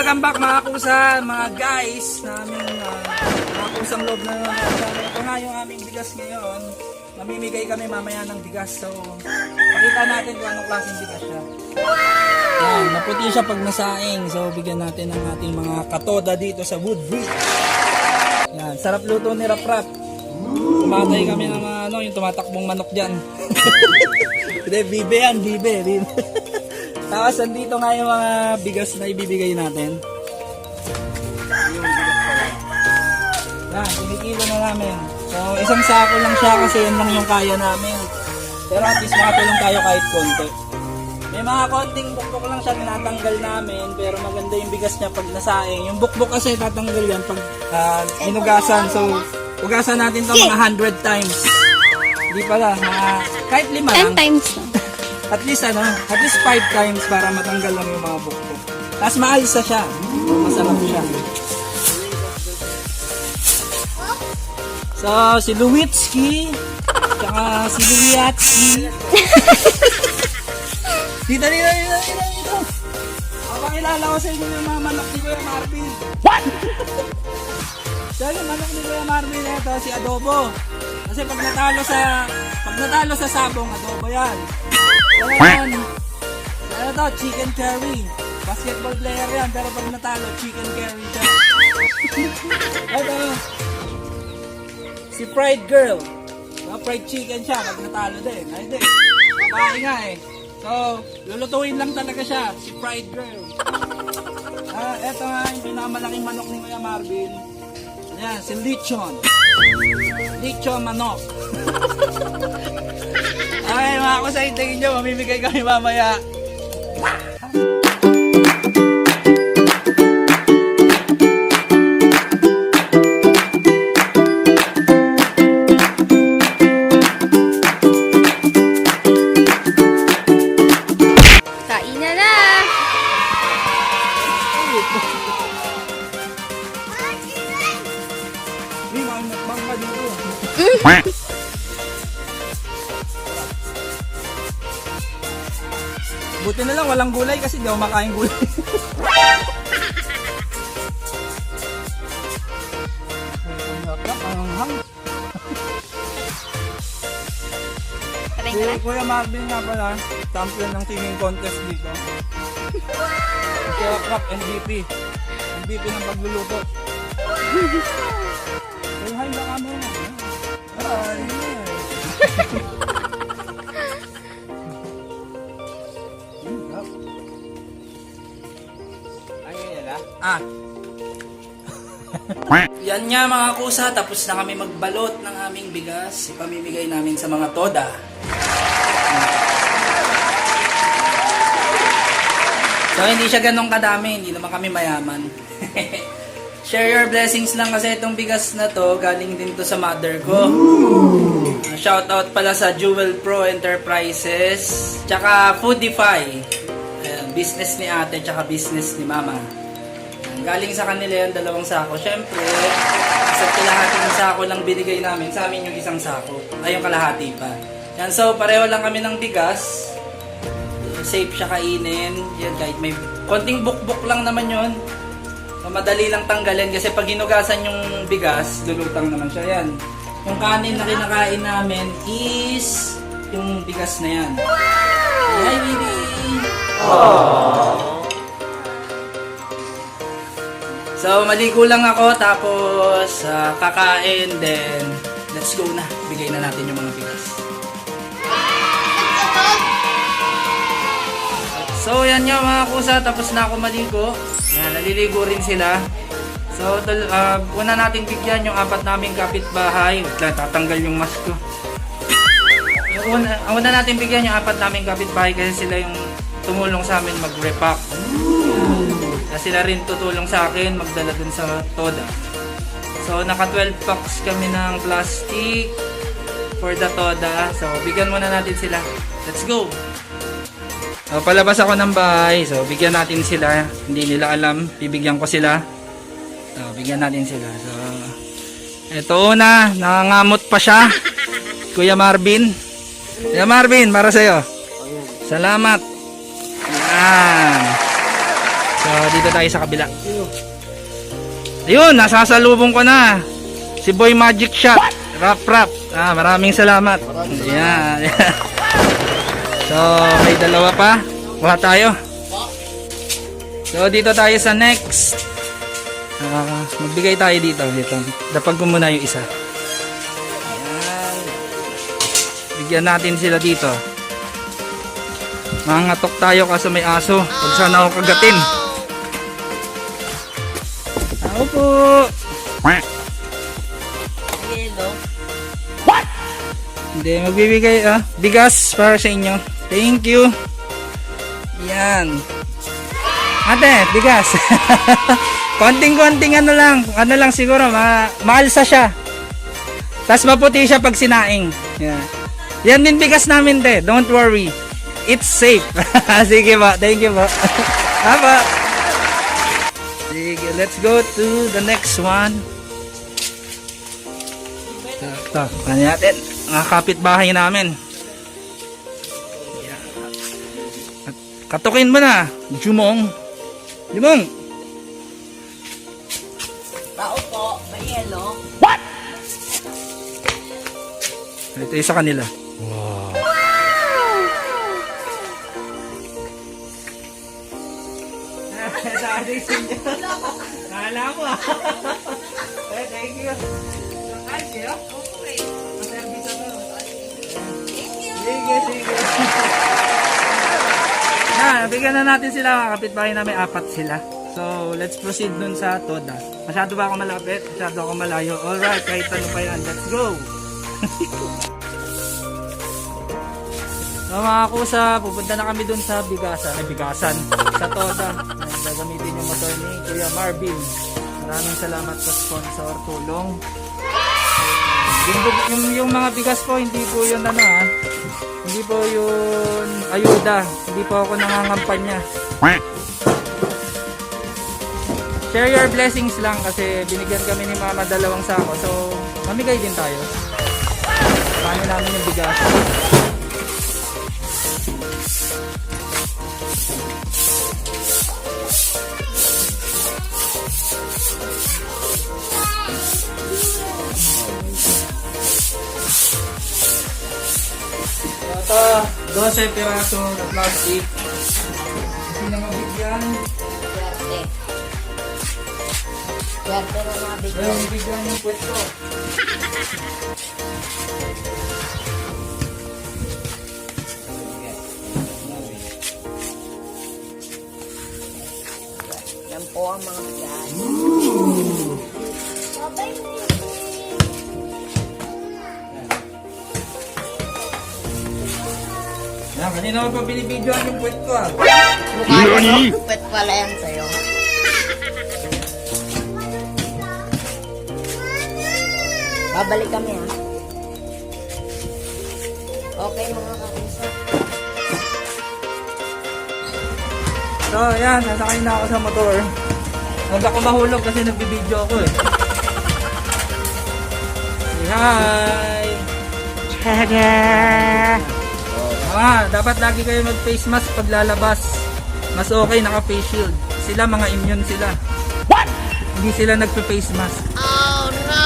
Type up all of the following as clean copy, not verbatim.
welcome back mga kusa, mga guys naming mga kusang loob na ito nga yung aming bigas ngayon. Mamimigay kami mamaya ng bigas. So, pakita natin kung anong klaseng bigas siya. Yan, maputi siya pag nasaing. So, bigyan natin ng ating mga katoda dito sa Woodbridge. Yan, sarap luto ni Rap Rap. Tumatay kami ng yung tumatakbong manok dyan. Hindi, bibe yan, bibe. Tapos, andito nga yung mga bigas na ibibigay natin. Yan, kinikilo na namin. So, isang sako lang siya kasi yan lang yung kaya namin. Pero at least makatulong tayo kahit konti. May mga konting bukbok lang siya tinatanggal namin. Pero maganda yung bigas niya pag nasaing. Yung bukbok kasi tatanggal yan pag hinugasan. So, hugasan natin to mga 100 times. Hindi pala, kahit 5 lang. 10 times lang. At least 5 times para matanggal lang yung mga bukbok. Tapos maalsa siya. Masarap siya. So, si Lewitsky, tsaka si Luyatsky. Dito. Papakilala ko sa inyo yung mga manok ni Kuya Marvin. What? So, yung manok ni Kuya Marvin, ito, si Adobo. Kasi pag natalo sa sabong, adobo yan. So, yan. Ano to? Chicken curry. Basketball player yan, pero pag natalo, chicken curry siya. Ito. Si Fried Girl. So, fried chicken siya. Pag natalo din. Ay, hindi. Kapain nga eh. So, lulutuin lang talaga siya. Si Fried Girl. Eto nga yung pinakamalaking manok ni Kuya Marvin. Ayan, si Lechon. Lechon manok. Ay, mga kusay, tingin nyo. Mamimigay kami mamaya. Buti na lang walang gulay kasi di ako makain gulay. Si Kuya Marvin nga pala, champion ng singing contest dito. Kuya Rap, MVP. MVP ng pagluluto. Say hi na kami. Hi. Yan nga mga kusa, tapos na kami magbalot ng aming bigas. Ipamimigay namin sa mga toda. So hindi siya ganun kadami, hindi naman kami mayaman. Share your blessings lang kasi itong bigas na to, galing din to sa mother ko. Shout out pala sa Jewel Pro Enterprises, tsaka Foodify. Business ni ate, tsaka business ni mama. Galing sa kanila yung 2 sako. Siyempre, isa't kalahating sako lang binigay namin. Sa amin yung 1 sako. Ay, yung kalahati pa. Yan, so pareho lang kami ng bigas. Safe siya kainin. Yan, kahit may konting bukbok lang naman yun. So, madali lang tanggalin kasi pag hinugasan yung bigas, lulutang naman siya. Yan. Yung kanin na kinakain namin is yung bigas na yan. Hi, baby! Aww. So, maligo lang ako, tapos kakain, then let's go na. Bigay na natin yung mga bigas. So, yan nga mga kusa, tapos na ako maligo. Yan, naliligo rin sila. So, una natin bigyan yung 4 naming kapitbahay. Tatanggal yung mask ko. Una natin bigyan yung 4 naming kapitbahay kasi sila yung tumulong sa amin mag-repack. Sila rin tutulong sa akin magdala dun sa toda. So naka 12 packs kami ng plastic for the toda. So bigyan muna natin sila. Let's go! So, palabas ako ng bahay. So bigyan natin sila. Hindi nila alam. Bibigyan ko sila. So bigyan natin sila. So eto na. Nangangamot pa siya. Kuya Marvin. Kuya Marvin, para sa'yo. Salamat. Yan. So, dito tayo sa kabila. Ayun, nasasalubong ko na. Si Boy Magic Shot. Rap. Maraming salamat. Ayan. So, may dalawa pa. Kuha tayo. So, dito tayo sa next. Magbigay tayo dito. Dapag ko muna yung isa. Ayan. Bigyan natin sila dito. Mangatok tayo kasi may aso. Huwag sana ako kagatin. Tao po. Hello. Hindi, magbibigay bigas para sa inyo. Thank you. Yan. Ate, bigas. Konting-konting ano lang siguro, maalsa siya. Tapos maputi siya pag sinaing. Yan. Yan din bigas namin, te. Don't worry. It's safe. Sige ba, thank you ba. Apa. Sige, let's go to the next one. Ito, ano natin? Mga kapitbahay namin. Yan. Katukin mo na, Jumong. Tao po, may yelo. Ito yung sa kanila. Kala mo thank you. Thank you. Okay. Service ako. Thank you. Sige. Bigyan na natin sila, mga kapitbahay namin, 4 sila. So, let's proceed dun sa Toda. Masyado ba ako malapit? Masyado ako malayo? Alright, kahit ano pa yan. Let's go! So, mga kusa, pupunta na kami dun sa bigasan. Sa Toda. Gagamitin yung motor ni Kuya Marvin. Maraming salamat sa sponsor, tulong. Yung mga bigas po, hindi po yun hindi po yun ayuda. Hindi po ako nangangampanya. Share your blessings lang kasi binigyan kami ni Mama 2 sako. So, mamigay din tayo. Paano namin yung bigas? Ito, 12 piraso na plastic. Kasi na mabigyan. Swerte na mabigyan. Ayun, mabigyan yung pwesto. Yan po ang mga bigas. Yan, kanina ko pa binibidyoan yung puwet ko Mukha mo, pwet pala yan sa'yo. Babalik kami Okay mga kakusa. So, yan, nasakay na ako sa motor. Huwag ako mahulog kasi nagbibidyo ako Say hi! Dapat lagi kayo mag-face mask pag lalabas. Mas okay naka-face shield. Sila mga immune sila. What? Hindi sila nagpe-face mask. Oh no!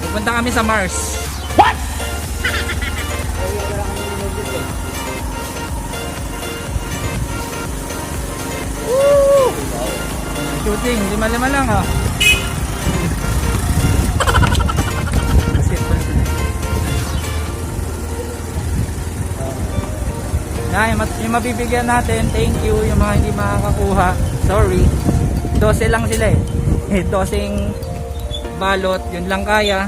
Pupunta kami sa Mars. What? Shooting, 5 lang yung mabibigyan natin, thank you. Yung mga hindi makakakuha, sorry. 12 lang sila 12 balot, yun lang kaya.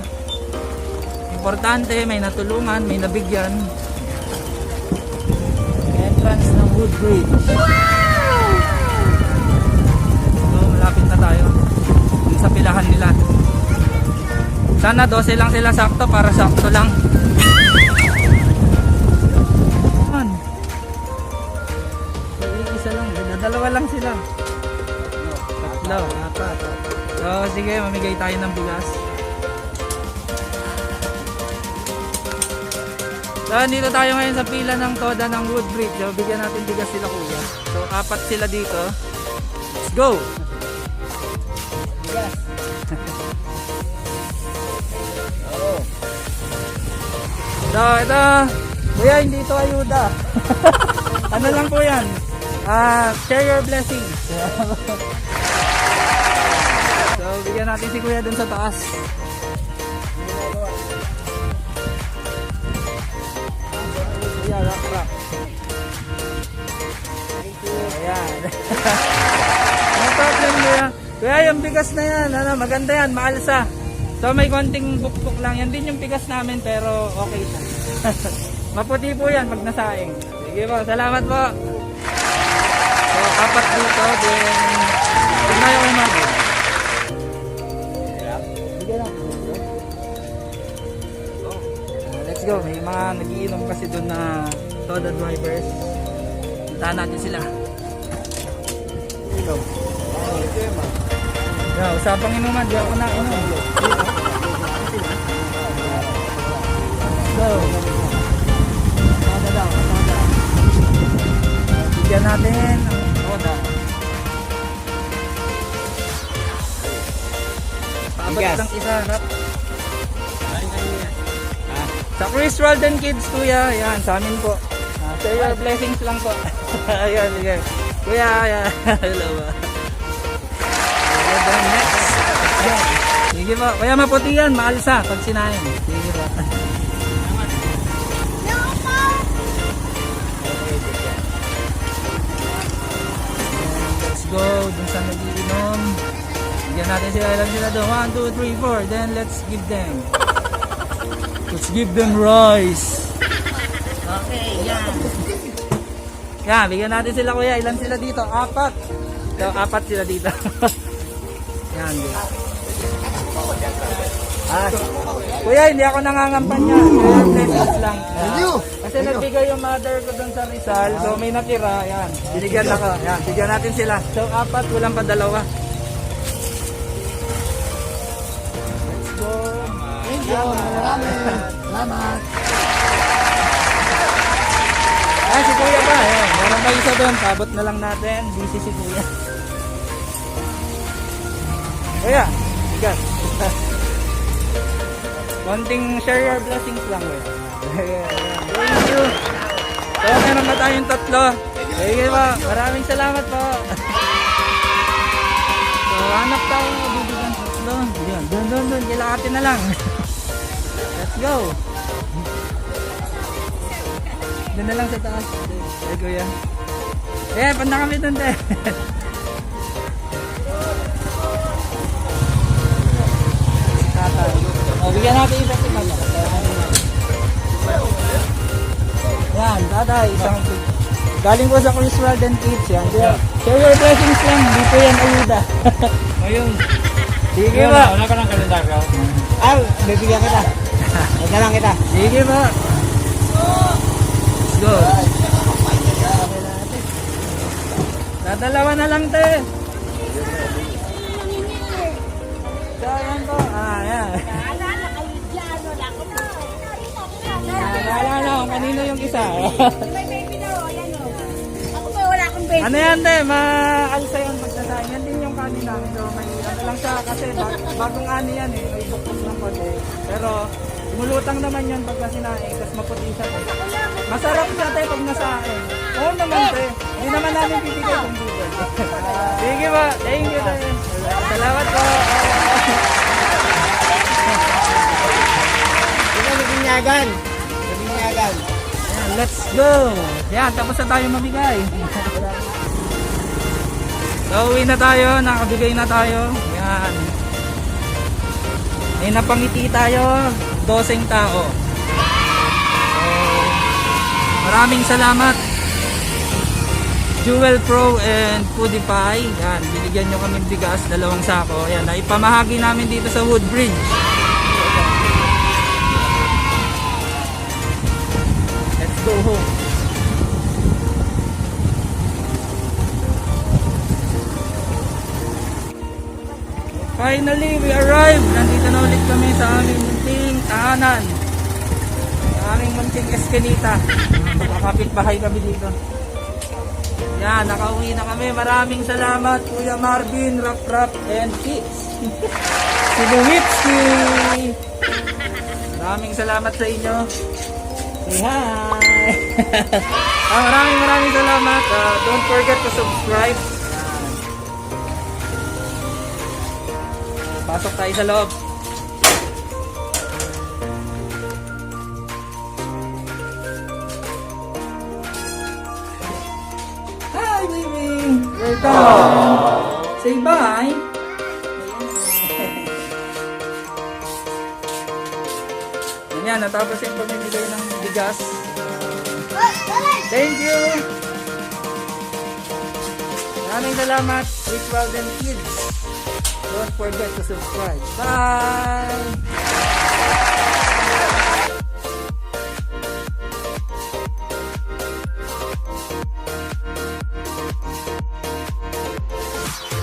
Importante, may natulungan, may nabigyan. Entrance ng Woodbridge. So, malapit na tayo dun sa pilahan nila. Sana 12 lang sila sakto para sakto lang. Dalawa lang sila. Tatlo, 4. So, sige, mamigay tayo ng bigas. So, nandito tayo ngayon sa pila ng Toda ng Woodbridge. So, bigyan natin bigas sila kuya. So, 4 sila dito. Let's go! Yes. So, ito. Kuya, hindi ito ayuda. Ano lang po yan? Share your blessings. So, bigyan natin si kuya dun sa taas. Kuya, rock. Ayan. No problem, kuya. Kuya, yung bigas na yan, maganda yan, maalsa. So, may konting bukbuk lang. Yan din yung bigas namin, pero okay siya. Maputi po yan pag nasaing. Sige po, salamat po. So, 4 dito, then huwag na yung umagin. Let's go. May mga nagiinom kasi doon na Toda drivers. Puntahan natin sila. Go. Yeah, usapang inuman, di ako na inom. Go. Toda daw, Toda. Bigyan natin ang Toda. Paabot lang isa, rap. Sa Chris Walden Kids, kuya. Yan, sa amin po. Share your blessings lang po. Ayan, sige. Kuya, ayan. Hello ba? Next. Sige po. Kaya maputi yan, maalsa pag sinahin. Sige po. Let's go. Dun sa nagiinom. Bigyan natin sila. Ilan sila doon? 1, 2, 3, 4. Then let's give them. Let's give them rice. Okay, yan. Yan, bigyan natin sila kuya. Ilan sila dito? 4. So, 4 sila dito. Yan, guys. Kuya, hindi ako nangangampanya. Kaya blessings lang. Kasi nagbigay yung mother ko doon sa Rizal. So, may natira. Yan. Binigyan ako. Yan, bigyan natin sila. So, 4. Walang pa 2. Let's go. Thank you. Salamat. Si kuya pa. Ayan. Meron pa isa doon. Pabot na lang natin. Busy si kuya. Kuya, bigas. Konting share your blessings lang. Thank you. So, meron na tayong 3. Sige po. Maraming salamat po. So, hanap tayo ng bibigyan 3. Yan. Doon. Kilakatin na lang. Let's go. Doon na lang sa taas. Ay, kuya. Eh, panda kami doon, te. O, bigyan natin isa si Mata. Yan, tatay. Isang galing ko sa Chris Walden Kids. Yan. Share your blessings lang. Hindi po yan ayuda. Ayun. Sige ba? Wala ka ng kalendaryo? Bibigyan kita. Huwag lang kita. Sige ba? Let's go. Dadalawa na lang, te. So, yan po. Yan. Naalala ko, kanino yung isa? Ano yan, te? Maalsa yun pagsasahin. Yan din yung kanin namin. So, may ano lang siya kasi bagong ani yan eh. May bukos ng konti. Pero, mulutang naman yan pagka sinaing. Tapos maputi siya, te. Masarap siya, te, pag nasaing. Oo naman, te. Hindi naman namin pipigay kung dito. Sige ba? Thank you, te. Salamat po. Binyagan. Ayan, let's go! Yan, tapos na tayo mamigay. So, uwi na tayo. Nakabigay na tayo. Yan. May napangiti tayo. 12 tao. So, maraming salamat. Jewel Pro and Foodie Pie. Yan, binigyan nyo kami bigas. 2 sako. Yan, naipamahagi namin dito sa Woodbridge. Let's go home. Finally, we arrived. Nandito na ulit kami sa aming munting tahanan. Sa aming Munting Escanita. Magkakapit bahay kami dito. Yan, nakauwi na kami. Maraming salamat, Kuya Marvin, Rap and Kids. Si Luwitski. Maraming salamat sa inyo. Say hi. Maraming salamat. Don't forget to subscribe. Pasok tayo sa loob. Hi, baby. Welcome. Say bye. Yan, natapos yung pamimigay ng bigas. Thank you. Maraming salamat, Rich Walden Kids. Don't forget to subscribe. Bye!